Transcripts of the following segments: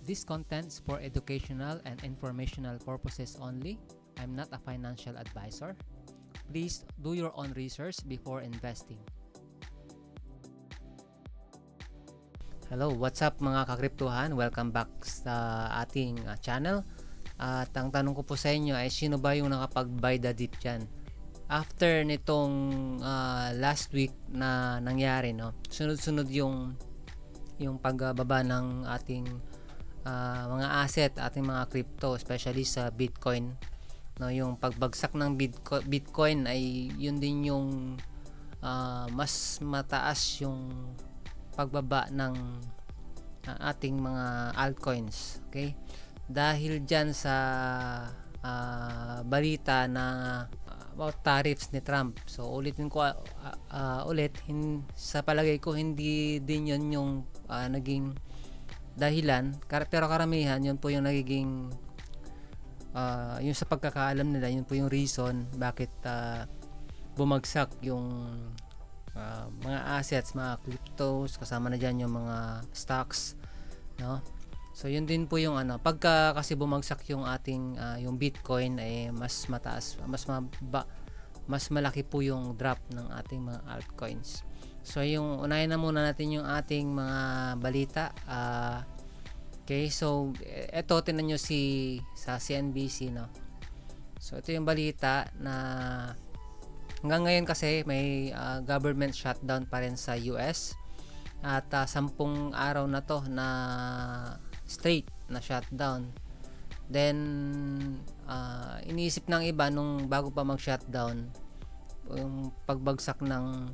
This content is for educational and informational purposes only. I'm not a financial advisor. Please do your own research before investing. Hello, what's up mga kakriptuhan? Welcome back sa ating channel. At ang tanong ko po sa inyo ay sino ba yung nakapag-buy the dip dyan? After nitong last week na nangyari, no? Sunod-sunod yung pagbaba ng ating mga asset, ating mga crypto, especially sa Bitcoin, no? Yung pagbagsak ng Bitcoin ay yun din yung mas mataas yung pagbaba ng ating mga altcoins, okay? Dahil dyan sa balita na about tariffs ni Trump. So ulitin ko ulit, sa palagay ko hindi din yun yung naging dahilan, pero karamihan yun po yung nagiging yung sa pagkakaalam nila, yun po yung reason bakit bumagsak yung mga assets, mga cryptos, kasama na dyan yung mga stocks, no? So yun din po yung pagka kasi bumagsak yung ating yung Bitcoin ay mas mataas, mas malaki po yung drop ng ating mga altcoins. So yung unahin na muna natin yung ating mga balita. Okay, so eto tinan nyo sa CNBC, no. So ito yung balita na hanggang ngayon kasi may government shutdown pa rin sa US at 10 araw na to na straight na shutdown. Then iniisip ng iba nung bago pa mag-shutdown yung pagbagsak ng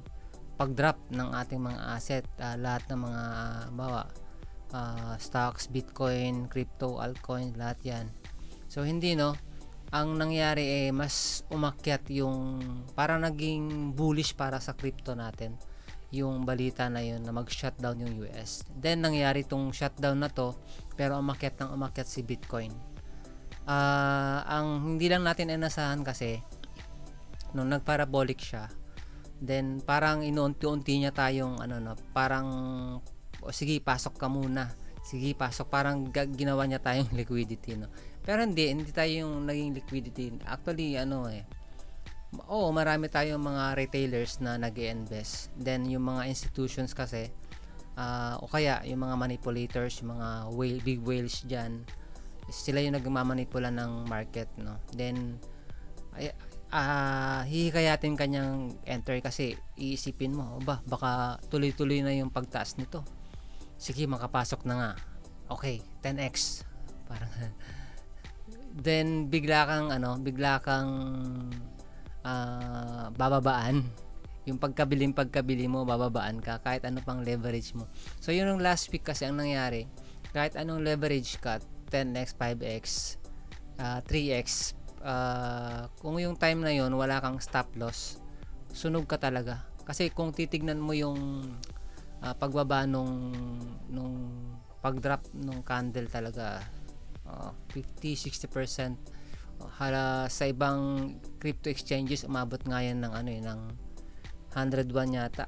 pag-drop ng ating mga asset, lahat ng mga stocks, Bitcoin, crypto, altcoin, lahat yan. So hindi, no, ang nangyari mas umakyat yung parang naging bullish para sa crypto natin yung balita na yun na mag-shutdown yung US. Then nangyari tong shutdown na to, pero umakyat si Bitcoin. Ang hindi lang natin inasahan kasi nung nagparabolic siya, then parang inuunti-unti niya tayong parang sige pasok ka muna, sige pasok, parang ginawa niya tayong liquidity, no. Pero hindi tayo yung naging liquidity. Actually marami tayong mga retailers na nag-i-invest. Then yung mga institutions kasi o kaya yung mga manipulators, yung mga big whales dyan, sila yung nagmamanipula ng market, no. Then hihikayatin kanyang enter kasi iisipin mo, baka tuloy-tuloy na yung pagtaas nito, sige makapasok na nga, okay 10x parang then bigla kang bababaan yung pagkabili mo, bababaan ka kahit ano pang leverage mo. So yun yung last week kasi ang nangyari, kahit anong leverage ka, 10x, 5x, 3x, kung yung time na yun wala kang stop loss, sunog ka talaga. Kasi kung titignan mo yung pagbaba nung pag-drop nung candle talaga, 50-60%. Sa ibang crypto exchanges umabot nga yan ng ng 101 yata.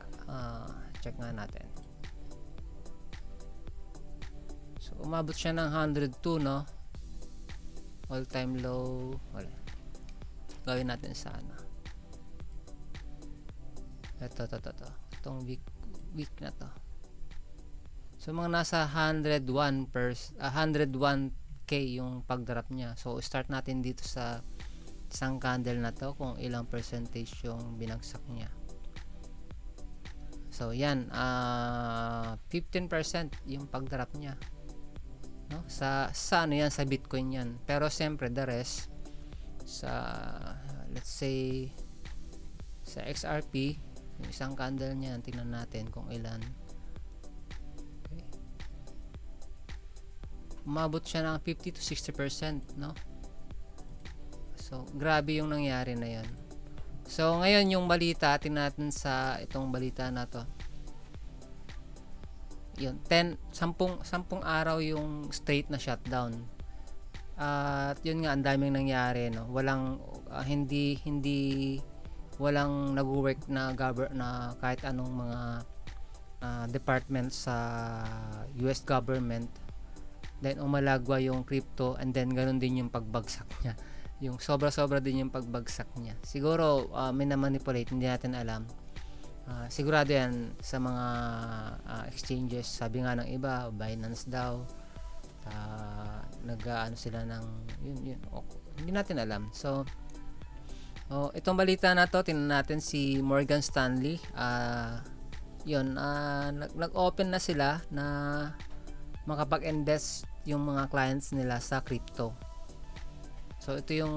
Check nga natin. So umabot siya ng 102, no. All time low. Wala. Gawin natin sana. Ito. Itong week na to. So mga nasa 101k yung pag-drop niya. So start natin dito sa isang candle na to kung ilang percentage yung binagsak niya. So yan, 15% yung pag-drop niya, no? Sa yan, sa Bitcoin yan. Pero siyempre the rest sa, let's say, sa XRP, yung isang candle niya, tingnan natin kung ilan. Okay. Umabot siya ng 50-60%, no? So grabe yung nangyari na yan. So ngayon yung balita, tingnan natin sa itong balita na to. Yun, 10 araw yung straight na shutdown. At yun nga, ang daming nangyari, no. Walang walang nag-work na kahit anong mga department sa US government then umalagwa yung crypto, and then ganun din yung pagbagsak niya. Yung sobra-sobra din yung pagbagsak niya. Siguro may na-manipulate, hindi natin alam. Sigurado yan sa mga exchanges. Sabi nga ng iba, Binance daw, nag-ano sila ng yun, hindi natin alam. So itong balita na to, tingnan natin si Morgan Stanley. Nag-open na sila na makapag-invest yung mga clients nila sa crypto. So ito yung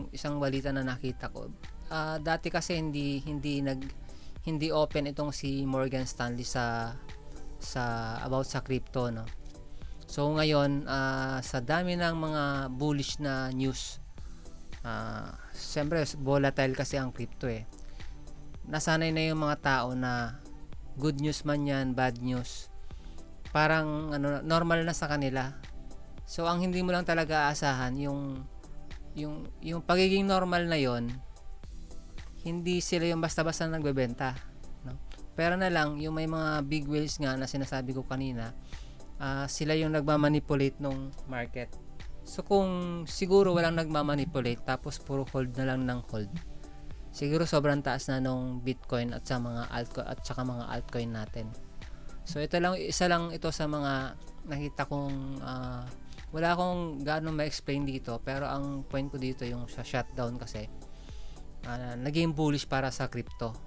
isang balita na nakita ko. Dati kasi hindi open itong si Morgan Stanley sa about sa crypto, no. So ngayon sa dami ng mga bullish na news, siyempre volatile kasi ang crypto eh. Nasanay na yung mga tao na good news man yan, bad news, parang normal na sa kanila. So ang hindi mo lang talaga aasahan yung pagiging normal na yon, hindi sila yung basta-basta nagbebenta, no? Pero na lang yung may mga big whales nga na sinasabi ko kanina, sila yung nagmamanipulate ng market. So kung siguro walang nagmamanipulate tapos puro hold na lang ng hold, siguro sobrang taas na nung Bitcoin at sa mga altcoin natin. So isa lang ito sa mga nakita kong wala akong gaano ma-explain dito, pero ang point ko dito yung sa shutdown kasi naging bullish para sa crypto.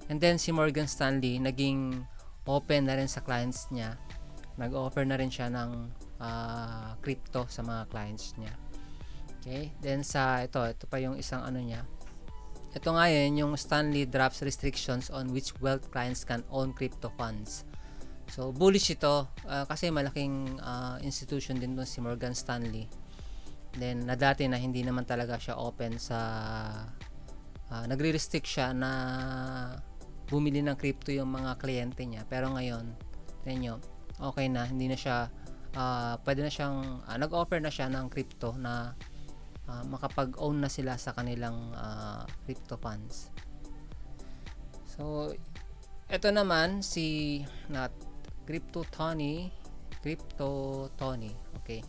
And then si Morgan Stanley naging open na rin sa clients niya. Nag-offer na rin siya ng crypto sa mga clients niya. Okay? Then ito pa yung isang niya. Ito nga yung Stanley drops restrictions on which wealth clients can own crypto funds. So bullish ito kasi malaking institution din doon si Morgan Stanley. Then dati na hindi naman talaga siya open sa nagre-restrict siya na bumili ng crypto yung mga kliyente niya. Pero ngayon, tingnan nyo, okay na, hindi na siya pwede na siyang nag-offer na siya ng crypto na makapag-own na sila sa kanilang crypto funds. So ito naman si Crypto Tony. Okay.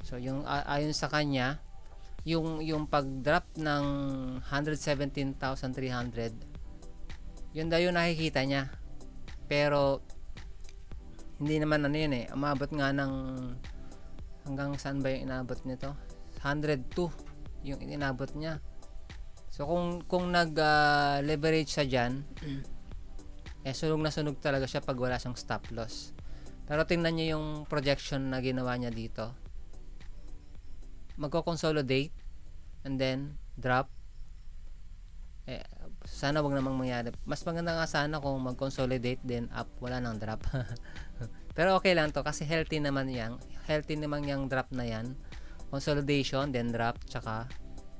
So yung ayon sa kanya, yung pag-drop ng 117,300, yun daw yung nakikita niya. Pero hindi naman yun eh. Umabot nga ng hanggang saan ba yung inabot nito? 102 yung inabot niya. So kung nag-leverage siya diyan, sunog na sunog talaga siya pag wala siyang stop loss. Pero tingnan niyo yung projection na ginawa niya dito. Magko-consolidate and then drop. Sana wag namang mangyari. Mas maganda nga sana kung mag-consolidate then up, wala nang drop. Pero okay lang to kasi healthy naman yung drop na yan. Consolidation then drop, tsaka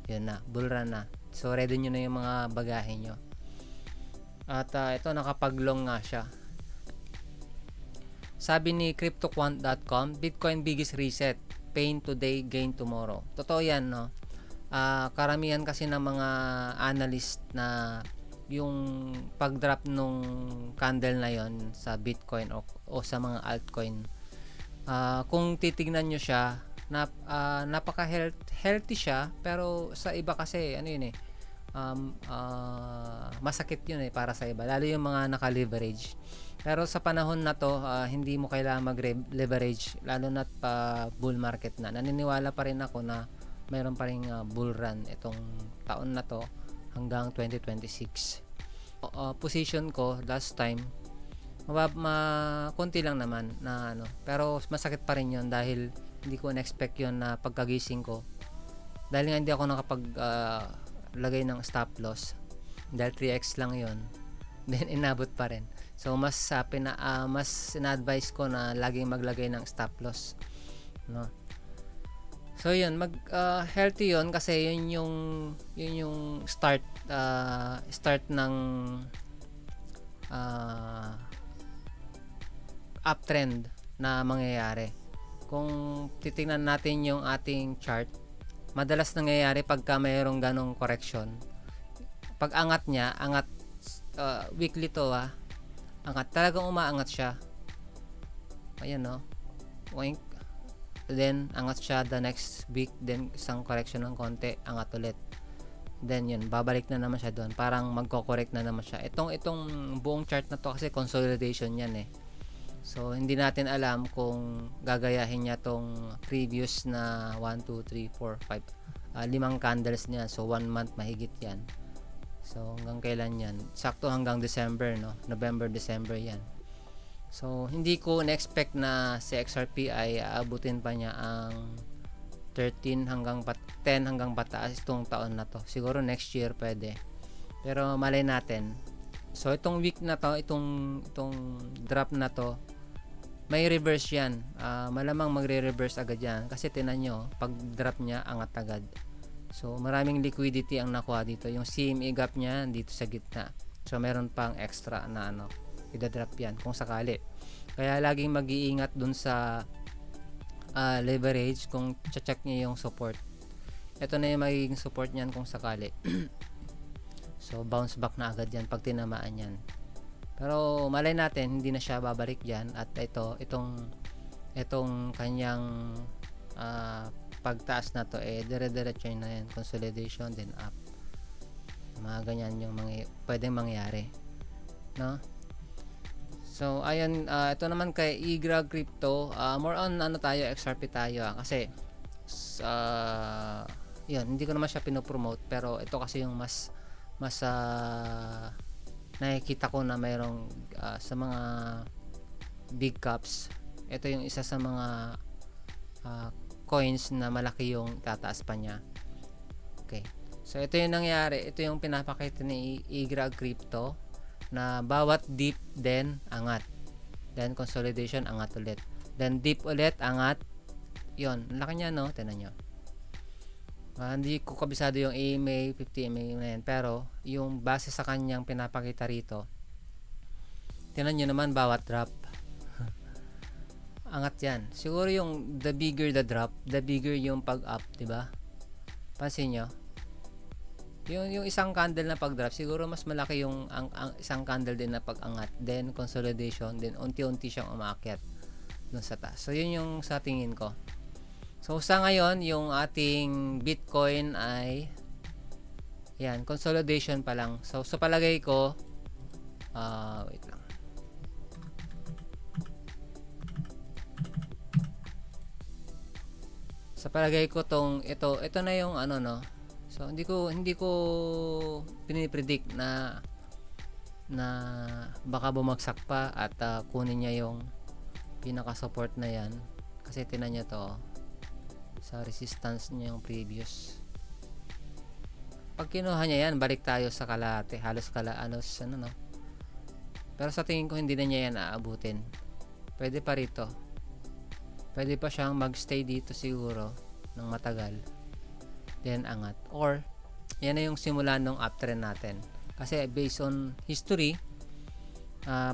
yun na, bull run na. So ready nyo na yung mga bagahe nyo. At ito nakapag-long nga siya. Sabi ni CryptoQuant.com, Bitcoin biggest reset, pain today, gain tomorrow. Totoo yan, no? Karamihan kasi ng mga analyst na yung pag-drop nung candle na yon sa Bitcoin o sa mga altcoin, kung titignan nyo siya, napaka-healthy siya, pero sa iba kasi masakit yun para sa iba, lalo yung mga naka-leverage. Pero sa panahon na to, hindi mo kailangan mag-leverage, lalo na't bull market na. Naniniwala pa rin ako na mayroon pa rin bull run itong taon na to hanggang 2026. Position ko last time, konti lang naman na pero masakit pa rin yun dahil hindi ko na-expect yun na pagkagising ko, dahil nga hindi ako nakapag lagay ng stop loss dahil 3x lang yun, then inabot pa rin. So mas ina-advise ko na laging maglagay ng stop loss, no? So yun, healthy yun kasi yun yung start ng uptrend na mangyayari. Kung titingnan natin yung ating chart, madalas nangyayari pagka mayroong ganong correction. Pag angat niya, weekly to angat, talagang umaangat siya. Ayan, no? Wink. then angat siya the next week, then isang correction ng konti, angat ulit. Then yun, babalik na naman siya doon. Parang magko-correct na naman siya. Itong buong chart na to kasi consolidation yan eh. So hindi natin alam kung gagayahin niya tong previous na 1, 2, 3, 4, 5 limang candles niya. So 1 month mahigit yan. So hanggang kailan yan? Sakto hanggang December, no? November, December yan. So hindi ko na-expect na si XRP ay aabutin pa niya ang 10 hanggang pataas itong taon na to. Siguro next year pwede. Pero malay natin. So itong week na to, itong drop na to, may reverse yan. Malamang magre-reverse agad yan. Kasi tinan nyo, pag drop niya, angat agad. So maraming liquidity ang nakuha dito. Yung CME gap niya dito sa gitna. So meron pang extra na idadrop yan kung sakali. Kaya laging mag-iingat dun sa leverage kung check niya yung support. Ito na yung magiging support niyan kung sakali. So bounce back na agad yan pag tinamaan yan. Pero malay natin hindi na siya babalik diyan at itong kanyang pagtaas na to dire-diretso na yan, consolidation then up. Mga ganyan yung pwedeng mangyari, no? So ayan, ito naman kay Igra Crypto, more on tayo, XRP tayo kasi yun, hindi ko naman siya pinopromote, pero ito kasi yung mas nakikita ko na mayroong sa mga big caps, ito yung isa sa mga coins na malaki yung tataas pa niya. Okay, so ito yung nangyari, ito yung pinapakita ni Igra Crypto na bawat dip then angat, then consolidation, angat ulit, then dip ulit, angat. Yon, laki niya, no? Tingnan nyo. Hindi ko kabisado yung EMA 50 EMA na yan, pero yung base sa kanyang pinapakita rito, tingnan nyo naman bawat drop angat yan. Siguro yung the bigger the drop, the bigger yung pag up, diba? Pansin nyo, yung isang candle na pag-drop, siguro mas malaki yung ang isang candle din na pag-angat, then consolidation, then unti-unti siyang umakyat dun sa taas. So yun yung sa tingin ko. So sa ngayon, yung ating Bitcoin ay yan, consolidation pa lang. So sa palagay ko, wait lang. Sa palagay ko ito na yung no. So hindi ko pinipredict na baka bumagsak pa at kunin niya yung pinaka-support na yan, kasi tinan niyo to sa resistance niya yung previous. Pag kinuha niya yan, balik tayo sa kalahati, halos no. Pero sa tingin ko hindi na niya yan aabutin. Pwede pa rito. Pwede pa siyang magstay dito siguro ng matagal. Then angat, or yan na yung simula ng uptrend natin, kasi based on history,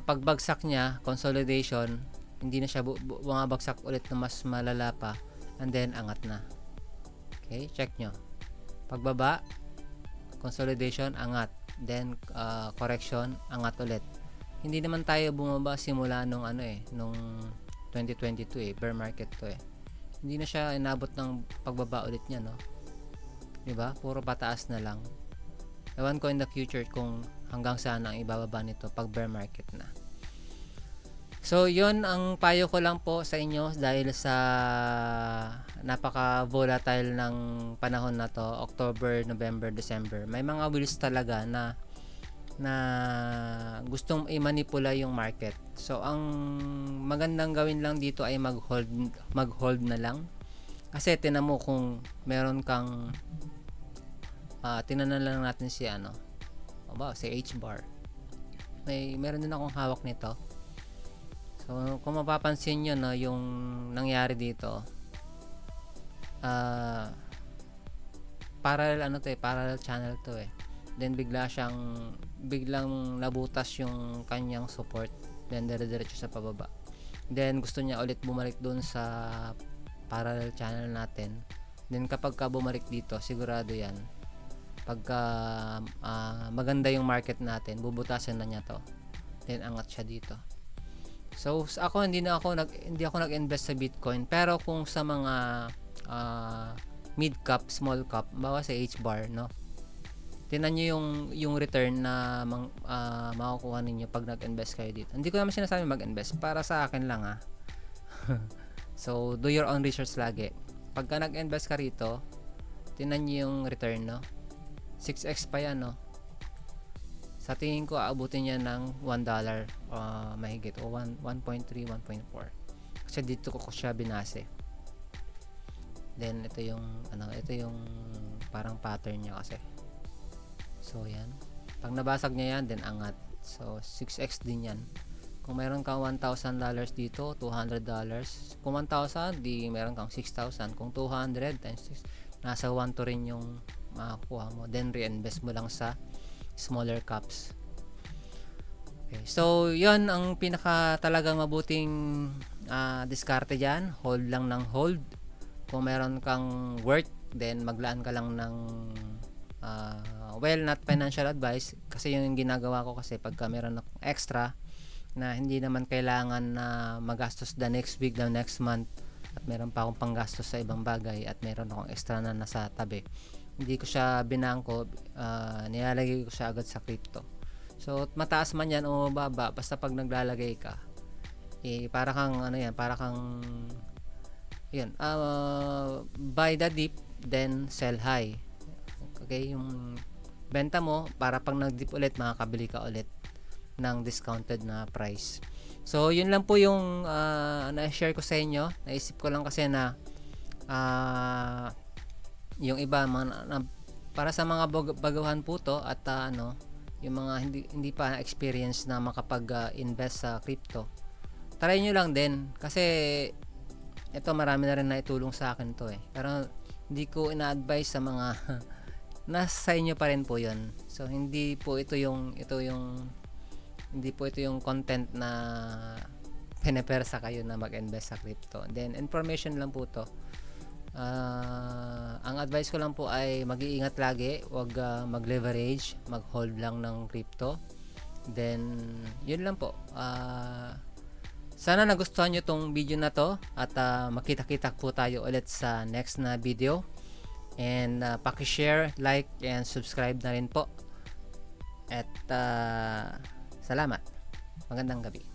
pagbagsak niya, consolidation, hindi na siya bumabagsak ulit na mas malala pa, and then angat na. Okay, check nyo, pagbaba, consolidation, angat, then correction, angat ulit. Hindi naman tayo bumaba simula nung nung 2022 bear market to hindi na siya inabot ng pagbaba ulit niya, no? Diba? Puro pataas na lang. Ewan ko in the future kung hanggang saan ang ibababa nito pag bear market na. So, yun ang payo ko lang po sa inyo dahil sa napaka-volatile ng panahon na to, October, November, December. May mga wheels talaga na gustong i-manipula yung market. So, ang magandang gawin lang dito ay mag-hold na lang. Kasi tinan mo kung meron kang tinanan lang natin si si H-bar. Meron din akong hawak nito. So kung mapapansin nyo, no, yung nangyari dito, parallel channel to Then biglang nabutas yung kanyang support, then dire-diretso sa pababa. Then gusto niya ulit bumalik doon sa parallel channel natin. Then kapag bumalik dito, sigurado yan, pagka maganda yung market natin, bubutasan na niya to, then angat siya dito. So ako hindi ako nag-invest sa Bitcoin, pero kung sa mga mid cap, small cap, bawa sa H-bar, no. Tingnan niyo yung return na makukuha ninyo pag nag-invest kayo dito. Hindi ko naman sinasabi mag-invest, para sa akin lang So do your own research lagi. Pagka nag-invest ka rito, tingnan niyo yung return, no. 6x pa yan, no. Sa tingin ko aabutin niya ng $1 mahigit, o 1.3, 1.4. Kasi dito ko siya binase. Then ito yung parang pattern niya kasi. So yan. Pag nabasag niya yan, then angat. So 6x din yan. Kung meron kang $1,000 dito, $200. Kung 1,000, di meron kang 6,000. Kung 200 times 6, nasa 1 to rin yung makakuha mo. Then reinvest mo lang sa smaller caps. Okay. So yon ang pinaka talagang mabuting diskarte dyan. Hold lang ng hold. Kung meron kang work, then maglaan ka lang ng not financial advice, kasi yun yung ginagawa ko. Kasi pagka meron akong extra na hindi naman kailangan na magastos the next week, the next month, at meron pa akong panggastos sa ibang bagay, at meron akong extra na nasa tabi, hindi ko siya binangko, nilalagay ko siya agad sa crypto. So mataas man yan o mababa, basta pag naglalagay ka, para kang buy the dip, then sell high. Okay, yung benta mo para pag nag-dip ulit, makakabili ka ulit ng discounted na price. So yun lang po yung na-share ko sa inyo. Naisip ko lang kasi na yung iba para sa mga baguhan po to, at yung mga hindi pa experience na makapag-invest sa crypto, try nyo lang din, kasi ito marami na rin na itulong sa akin to pero hindi ko ina-advise sa mga nasa inyo pa rin po yun. So hindi po ito yung content na pinepersa kayo na mag-invest sa crypto. Then information lang po to. Ang advice ko lang po ay mag-iingat lagi, wag mag-leverage, mag-hold lang ng crypto. Then yun lang po. Sana nagustuhan nyo tong video na to, at makita-kita po tayo ulit sa next na video. And paki-share, like, and subscribe na rin po. At salamat. Magandang gabi.